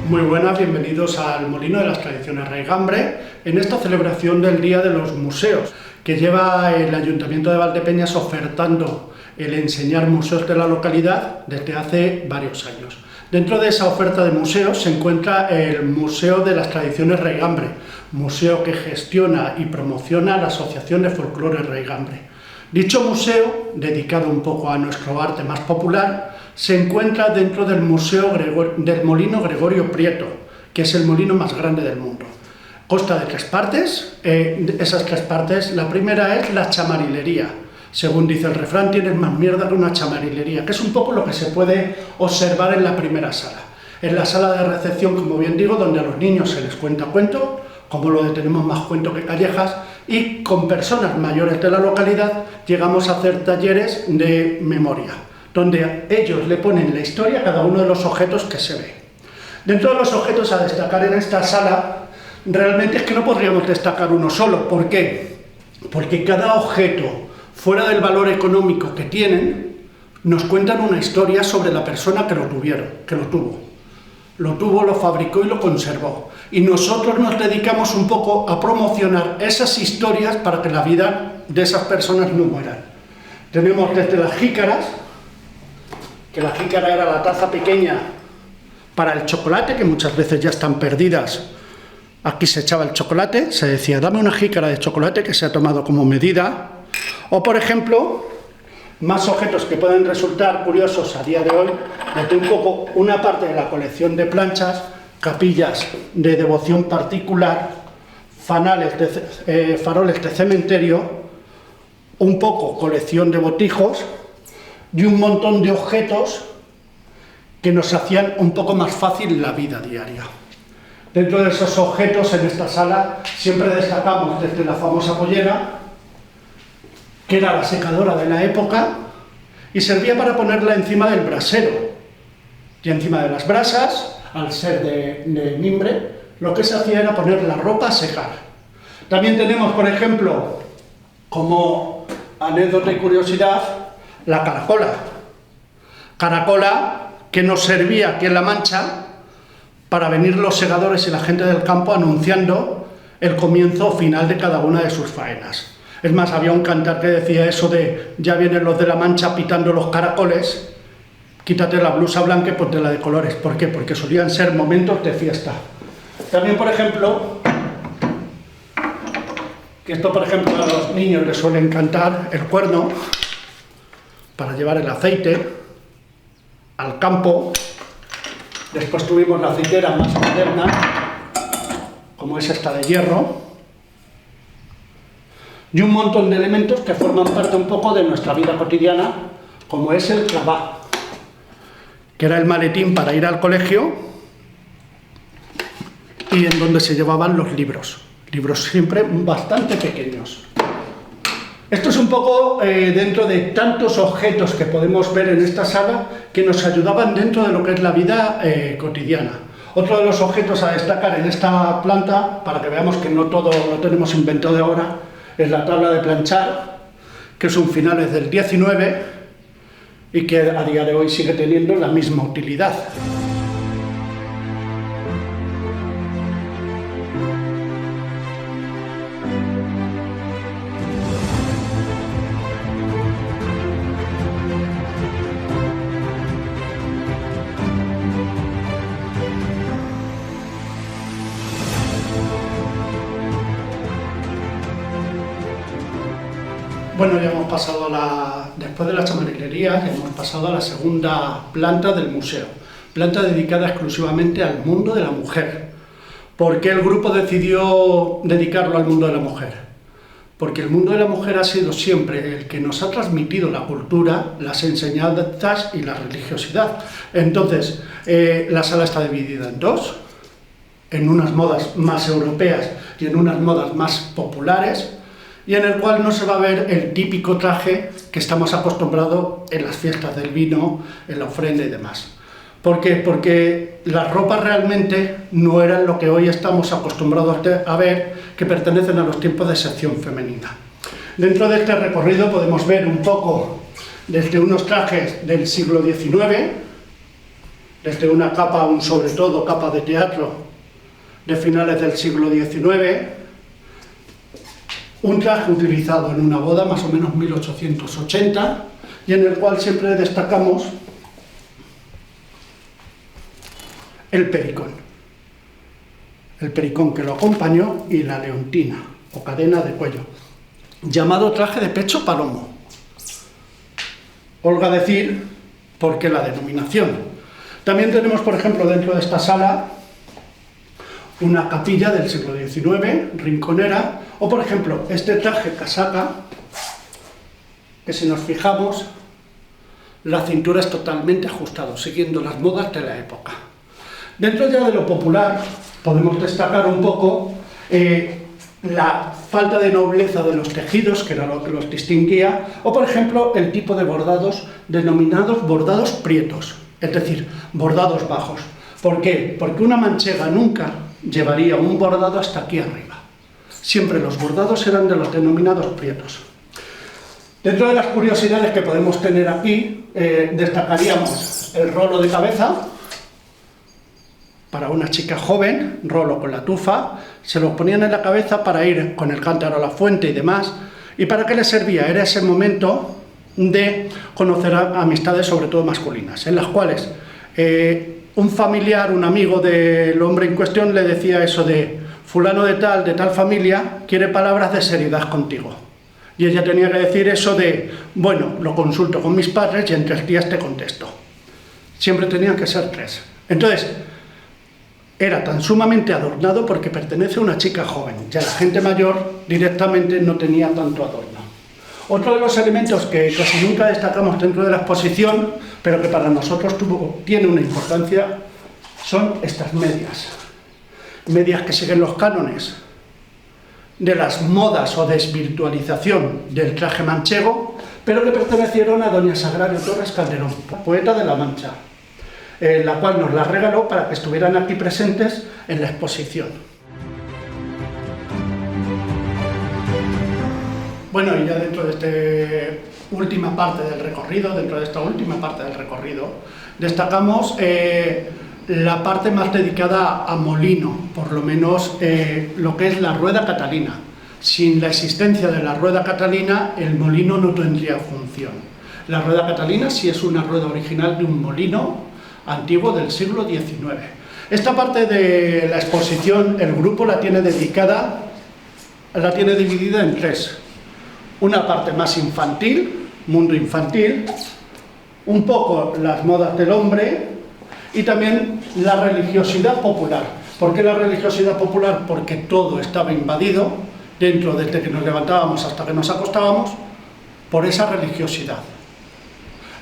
Muy buenas, bienvenidos al Molino de las Tradiciones Raigambre, en esta celebración del Día de los Museos, que lleva el Ayuntamiento de Valdepeñas ofertando el enseñar museos de la localidad desde hace varios años. Dentro de esa oferta de museos se encuentra el Museo de las Tradiciones Raigambre, museo que gestiona y promociona la Asociación de Folclore Raigambre. Dicho museo, dedicado un poco a nuestro arte más popular, se encuentra dentro del del Molino Gregorio Prieto, que es el molino más grande del mundo. Consta de 3 partes, esas 3 partes, la primera es la chamarilería. Según dice el refrán, tienes más mierda que una chamarilería, que es un poco lo que se puede observar en la primera sala. Es la sala de recepción, como bien digo, donde a los niños se les cuenta cuento, como lo de tenemos más cuento que callejas, y con personas mayores de la localidad llegamos a hacer talleres de memoria, donde ellos le ponen la historia a cada uno de los objetos que se ve. Dentro de los objetos a destacar en esta sala, realmente es que no podríamos destacar uno solo. ¿Por qué? Porque cada objeto, fuera del valor económico que tienen, nos cuentan una historia sobre la persona que lo tuvo. Lo tuvo, lo fabricó y lo conservó. Y nosotros nos dedicamos un poco a promocionar esas historias para que la vida de esas personas no mueran. Tenemos desde las jícaras, que la jícara era la taza pequeña para el chocolate, que muchas veces ya están perdidas. Aquí se echaba el chocolate, se decía, dame una jícara de chocolate, que se ha tomado como medida. O, por ejemplo, más objetos que pueden resultar curiosos a día de hoy, desde un poco una parte de la colección de planchas, capillas de devoción particular, faroles de cementerio, un poco colección de botijos y un montón de objetos que nos hacían un poco más fácil la vida diaria. Dentro de esos objetos, en esta sala, siempre destacamos desde la famosa pollera, que era la secadora de la época y servía para ponerla encima del brasero. Y encima de las brasas, al ser de mimbre, lo que se hacía era poner la ropa a secar. También tenemos, por ejemplo, como anécdota y curiosidad, la caracola. Caracola que nos servía aquí en La Mancha para venir los segadores y la gente del campo anunciando el comienzo o final de cada una de sus faenas. Es más, había un cantar que decía eso de ya vienen los de La Mancha pitando los caracoles, quítate la blusa blanca y ponte la de colores. ¿Por qué? Porque solían ser momentos de fiesta. También, por ejemplo, que esto, por ejemplo, a los niños les suele encantar, el cuerno, para llevar el aceite al campo. Después tuvimos la aceitera más moderna, como es esta de hierro, y un montón de elementos que forman parte un poco de nuestra vida cotidiana, como es el clavá, que era el maletín para ir al colegio y en donde se llevaban los libros siempre bastante pequeños. Esto es un poco dentro de tantos objetos que podemos ver en esta sala que nos ayudaban dentro de lo que es la vida cotidiana. Otro de los objetos a destacar en esta planta, para que veamos que no todo lo tenemos inventado de ahora, es la tabla de planchar, que es un finales del 19 y que a día de hoy sigue teniendo la misma utilidad. Bueno, ya hemos pasado después de la chamarilería, ya hemos pasado a la segunda planta del museo, planta dedicada exclusivamente al mundo de la mujer. ¿Por qué el grupo decidió dedicarlo al mundo de la mujer? Porque el mundo de la mujer ha sido siempre el que nos ha transmitido la cultura, las enseñanzas y la religiosidad. Entonces, la sala está dividida en 2, en unas modas más europeas y en unas modas más populares, y en el cual no se va a ver el típico traje que estamos acostumbrados en las fiestas del vino, en la ofrenda y demás. ¿Por qué? Porque las ropas realmente no eran lo que hoy estamos acostumbrados a ver, que pertenecen a los tiempos de sección femenina. Dentro de este recorrido podemos ver un poco desde unos trajes del siglo XIX, desde una capa, un sobre todo, capa de teatro de finales del siglo XIX, un traje utilizado en una boda, más o menos 1880, y en el cual siempre destacamos el pericón que lo acompañó y la leontina, o cadena de cuello, llamado traje de pecho palomo. Olga decir por qué la denominación. También tenemos, por ejemplo, dentro de esta sala, una capilla del siglo XIX, rinconera, o por ejemplo, este traje casaca, que si nos fijamos, la cintura es totalmente ajustada, siguiendo las modas de la época. Dentro ya de lo popular, podemos destacar un poco la falta de nobleza de los tejidos, que era lo que los distinguía, o por ejemplo, el tipo de bordados denominados bordados prietos, es decir, bordados bajos. ¿Por qué? Porque una manchega nunca llevaría un bordado hasta aquí arriba. Siempre los bordados eran de los denominados prietos. Dentro de las curiosidades que podemos tener aquí, destacaríamos el rolo de cabeza. Para una chica joven, rolo con la tufa, se lo ponían en la cabeza para ir con el cántaro a la fuente y demás. ¿Y para qué le servía? Era ese momento de conocer amistades, sobre todo masculinas, en las cuales un familiar, un amigo del hombre en cuestión le decía eso de fulano de tal familia, quiere palabras de seriedad contigo. Y ella tenía que decir eso de, bueno, lo consulto con mis padres y en 3 días te contesto. Siempre tenían que ser 3. Entonces, era tan sumamente adornado porque pertenece a una chica joven. Ya la gente mayor directamente no tenía tanto adorno. Otro de los elementos que casi nunca destacamos dentro de la exposición, pero que para nosotros tiene una importancia, son estas medias. Medias que siguen los cánones de las modas o desvirtualización del traje manchego, pero que pertenecieron a doña Sagrario Torres Calderón, poeta de La Mancha, la cual nos las regaló para que estuvieran aquí presentes en la exposición. Bueno, y ya dentro de esta última parte del recorrido, destacamos la parte más dedicada a molino, por lo menos lo que es la rueda catalina. Sin la existencia de la rueda catalina, el molino no tendría función. La rueda catalina sí es una rueda original de un molino antiguo del siglo XIX. Esta parte de la exposición, el grupo la tiene dividida en 3. Una parte más infantil, mundo infantil, un poco las modas del hombre y también la religiosidad popular. ¿Por qué la religiosidad popular? Porque todo estaba invadido, desde que nos levantábamos hasta que nos acostábamos, por esa religiosidad.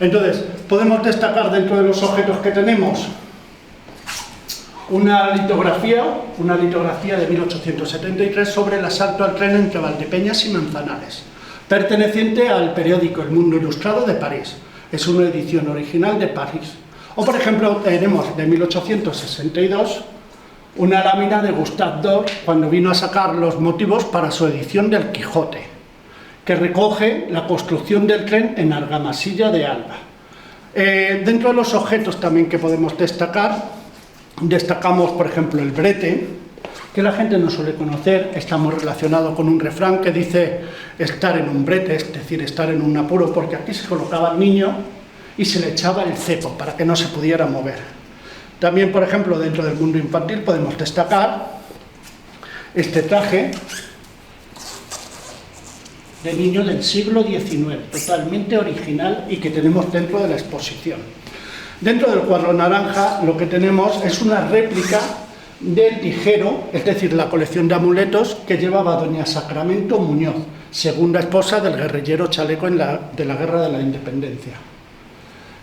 Entonces, podemos destacar dentro de los objetos que tenemos una litografía de 1873 sobre el asalto al tren entre Valdepeñas y Manzanares, perteneciente al periódico El Mundo Ilustrado de París. Es una edición original de París. O, por ejemplo, tenemos de 1862 una lámina de Gustave Dore cuando vino a sacar los motivos para su edición del Quijote, que recoge la construcción del tren en Argamasilla de Alba. Dentro de los objetos también que podemos destacar, destacamos, por ejemplo, el brete, que la gente no suele conocer. Está muy relacionado con un refrán que dice estar en un brete, es decir, estar en un apuro, porque aquí se colocaba al niño y se le echaba el cepo para que no se pudiera mover. También, por ejemplo, dentro del mundo infantil podemos destacar este traje de niño del siglo XIX, totalmente original y que tenemos dentro de la exposición. Dentro del cuadro naranja lo que tenemos es una réplica del tijero, es decir, la colección de amuletos que llevaba doña Sacramento Muñoz, segunda esposa del guerrillero Chaleco de la Guerra de la Independencia.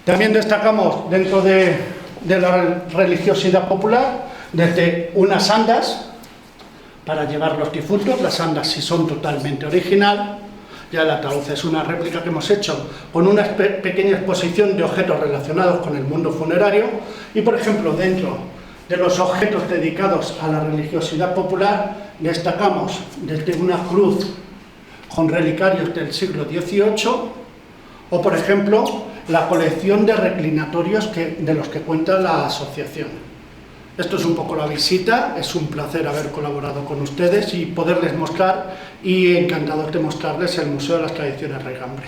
También destacamos dentro de la religiosidad popular desde unas andas para llevar los difuntos. Las andas sí son totalmente original. Ya el ataúd es una réplica que hemos hecho con una pequeña exposición de objetos relacionados con el mundo funerario. Y, por ejemplo, dentro de los objetos dedicados a la religiosidad popular, destacamos desde una cruz con relicarios del siglo XVIII, o, por ejemplo, la colección de reclinatorios de los que cuenta la asociación. Esto es un poco la visita, es un placer haber colaborado con ustedes y poderles mostrar, y encantados de mostrarles el Museo de las Tradiciones Raigambre.